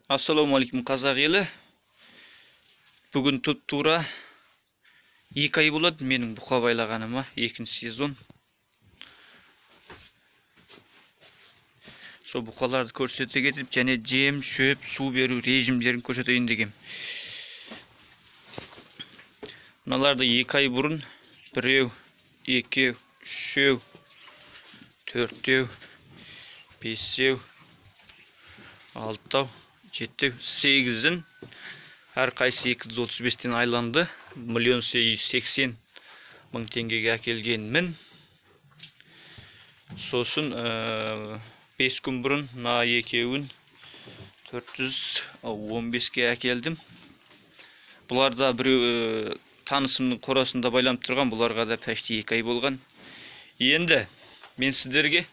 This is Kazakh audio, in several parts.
Ассалаумалейкум қазақ елі. Бүгін тура 2 ай болады менің бұқа байлағаныма, 2-ші сезон. Со бұқаларды көрсете кетіп, және жем, шөп, су беру режимдерін көрсетейін дегем. Мыналарды 2 ай бұрын 1, 2, 3, 4, 5, 6, 7, 8'in her kaysı 235'ten aylandı. 1.880.000 tengege әкелгенмін. Сосын 5 күн бұрын на екеуін 415-ке әкелдім. Бұларда біреу танысымның қорасында байланып тұрған, бұларға да пәшті 2 ай болған. Енді мен сіздерге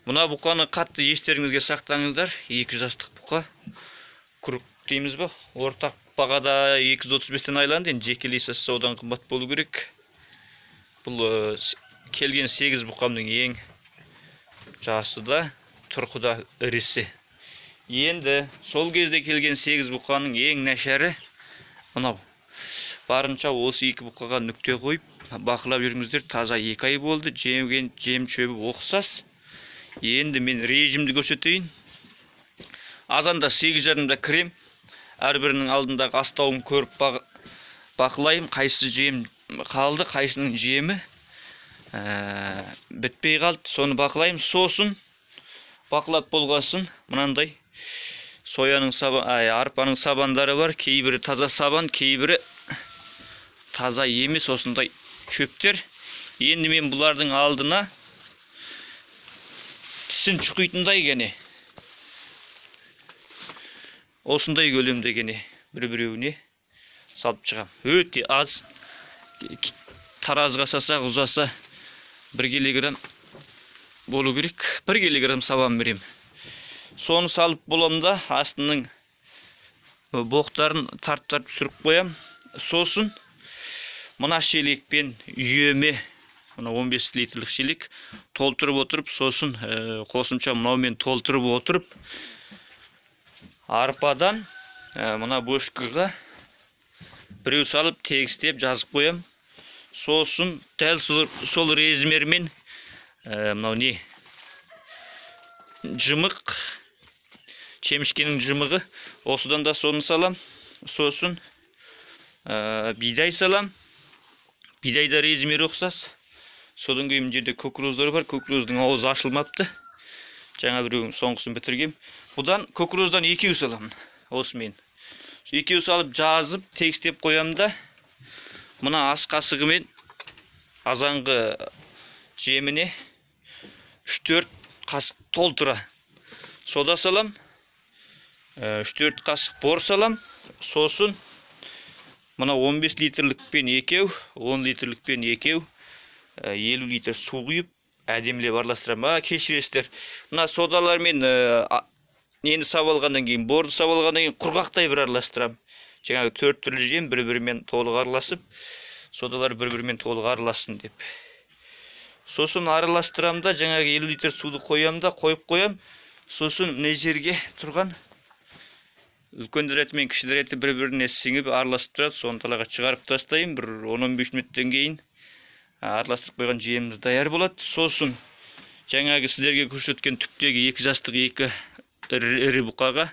мына бұқаны қатты естеріңізге сақтаңыздар. 2 жастық бұқа. Күрік дейміз ба? Ортақ бағада 235-тен айланды. Енді жекелей сатса одан қымбат болу керек. Бұл келген 8 бұқамның ең жасы да, тұрқыда ірісі. Енді сол кезде келген 8 бұқаның ең нашары мынау. Барынша осы 2 бұқаға нүкте қойып, бақылап жүріңіздер. Таза 2 ай болды. Жем шөбі оқсас. Енді мен режимді көрсетейін. Азанда 8:30-да кірем. Әрбірінің алдындағы астауын көріп бақылайым. Қайсы жем қалды, қайсының жемі бітпей қалды. Соны бақылайым. Сосын бақылап болғасын мынандай сояның арпаның сабандары бар. Кейбірі таза сабан, кейбірі таза емес, осындай шөптер. Енді мен бұлардың алдына тісін чұқитындай гене. Осындай көлемде гене бір-біреуіне салып шығам. Өте аз. Таразға сасақ ұзаса 1 килограмм болу керек. 1 килограмм сабан берем. Соны салып боламда астының боқтарын тарт-тарт сүріп қоям. Сосын мына шелекпен үйеме, мына 15 литрлік шелек толтырып отырып, сосын қосымша мынаумен толтырып отырып, арпадан мына бөшкіға біреу салып тегістеп жазып қоям. Сосын дәл сол резмермен мынау не? Жымық, чемішкенің жымығы. Осыдан да соны салам. Сосын бидай салам. Бидайда резмері оқсас. Содан кейін жерде көкіроздар бар. Көкіроздың ауызы ашылмапты. Жаңа біреудің соңғысын бітіргем. Бұдан көкіроздан 2 салам. Осымен 2 салып жазып тегістеп қоямда, мына ас қасығымен азанғы жеміне 3-4 қасық толтыра сода салам. 3-4 қасық бор салам. Сосын мына 15 литрлікпен 2, 10 литрлікпен 2, 50 литр су құйып, әдемілеп араластырам. Кешіресіздер. Мына содалармен нені сап алғаннан кейін, борды сап алғаннан кейін құрғақтай бір араластырам. Жаңағы 4 түрлі жем бір-бірімен толық араласып, содалар бір-бірімен толық араласын деп. Сосын араластырамда, жаңағы 50 литр суды қоямда, қойып қоям. Сосын не жерге тұрған үлкендер әті мен кішілер әті бір-біріне сіңіп араласып тұрады. Соны талаға шығарып тастайым. Бір 10-15 минуттан кейін араластырып қойған жеміміз даяр болады. Сосын жаңағы сіздерге көрсеткен түптегі 2 жастық 2 ірі бұқаға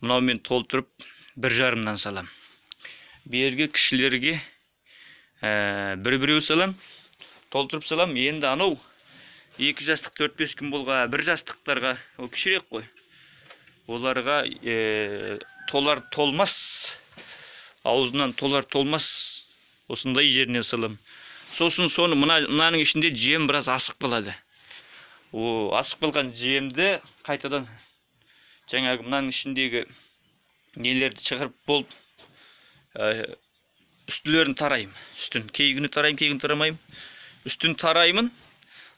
мынаумен толтырып 1,5-нан салам. Бергі кішілерге бір-біреу салам, толтырып салам. Енді анау 2 жастық 4-5 күн болға 1 жастықтарға, ол кішірек қой. Оларға толар толмас, аузынан толар толмас, осындай жерінен салам. Сосын соны мынаның ішінде жем біраз асық болады. Асық болған жемді қайтадан жаңағы мынаның ішіндегі нелерді шығырып болып үстілерін тарайым. Үстін кей күні тарайым, кей күні тарамайым. Үстін тараймын.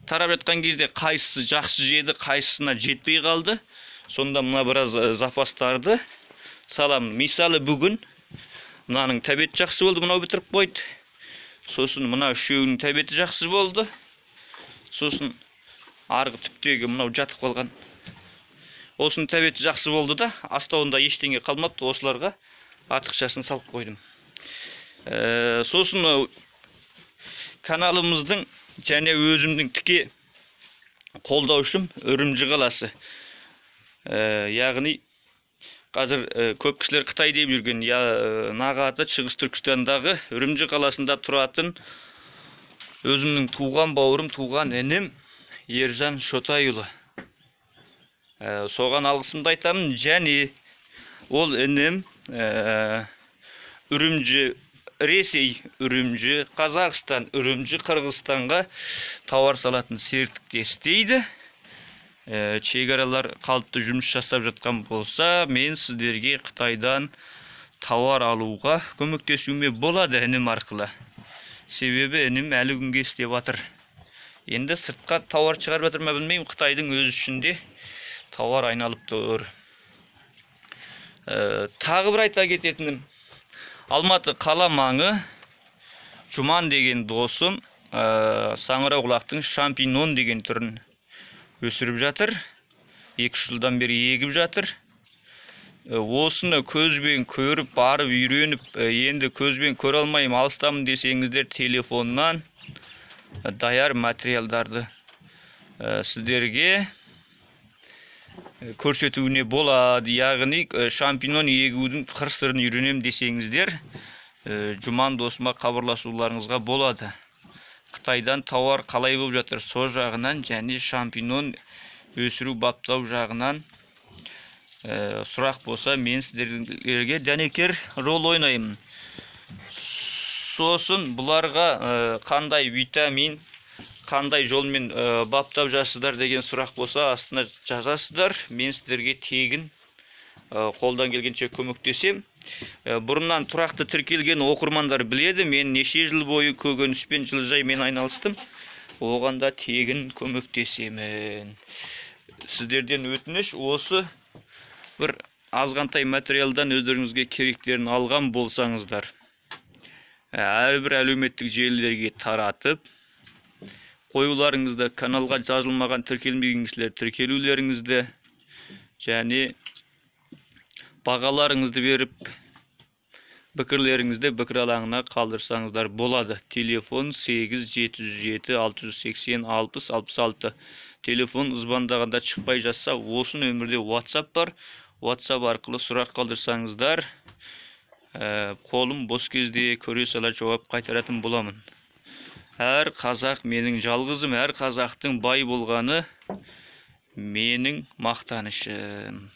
Тарап жатқан кезде қайсысы жақсы жеді, қайсысына жетпей қалды. Сонда мына біраз запастарды салам. Мысалы бүгін мынаның тәбеті жақсы болды, мынау бітіріп қойды. Сосын мына үшеуінің тәбеті жақсы болды. Сосын арғы түптегі мынау жатып қалған Осының тәбеті жақсы болды да, астауында ештеңе қалмапты, осыларға артықшасын салып қойдым. Сосын каналымыздың және өзімдің тіке қолдаушым Үрімжі қаласы. Яғни қазір көп кісілер Қытай деп жүрген, нағаты Шығыс Түркістандағы Үрімжі қаласында тұратын өзімнің туған бауырым, туған інім Ержан Шотайұлы. Соған алғысымды айтамын. Және ол інім Үрімжі, Ресей Үрімжі, Қазақстан Үрімжі, Қырғызстанға тауар салатын серіктікте істейді. Шекаралар қалыпты жұмыс жасап жатқан болса, мен сіздерге Қытайдан тауар алуға көмектесуіме болады інім арқылы. Себебі інім әлі күнге істеп жатыр. Енді сыртқа тауар шығарып жатыр ма білмеймін, Қытайдың өз ішінде тауар айналып тұр. Тағы бір айта кететінім, Алматы қала маңы Жұман деген досым саңырауқұлақтың шампиньон деген түрін өсіріп жатыр. 2 жылдан бері егіп жатыр. Осыны көзбен көріп, барып үйреніп, енді көзбен көре алмайым, алыстамын десеңіздер, телефоннан даяр материалдарды сіздерге көрсетуіне болады. Яғни шампиньон егудің қыр-сырын үйренем десеңіздер, Жұман досыма хабарласуларыңызға болады. Қытайдан тауар қалай болып жатыр, со жағынан және шампиньон өсіру баптау жағынан сұрақ болса, мен сіздерге дәнекер рол ойнаймын. Сосын бұларға қандай витамин, қандай жолмен баптап жассыздар деген сұрақ болса, астына жазасыздар. Мен сіздерге тегін қолдан келгенше көмектесем. Бұрыннан тұрақты тіркелген оқырмандар біледі, мен неше жыл бойы көкөніспен жылыжаймен айналыстым. Оғанда тегін көмектесемін. Сіздерден өтініш, осы бір азғантай материалдан өздеріңізге керектерін алған болсаңыздар, әрбір әлеуметтік желілерге таратып, қоюларыңызды, каналға жазылмаған тіркелмеген кісілер тіркелулеріңізді және бағаларыңызды беріп, пікірлеріңізді пікір алаңына қалдырсаңыздар болады. Телефон 8776806066. Телефон звондағанда шықпай жатса, осы нөмірде WhatsApp бар. WhatsApp арқылы сұрақ қалдырсаңыздар, қолым бос кезде көре сала жауап қайтаратын боламын. Әр қазақ менің жалғызым, әр қазақтың бай болғаны менің мақтанышым.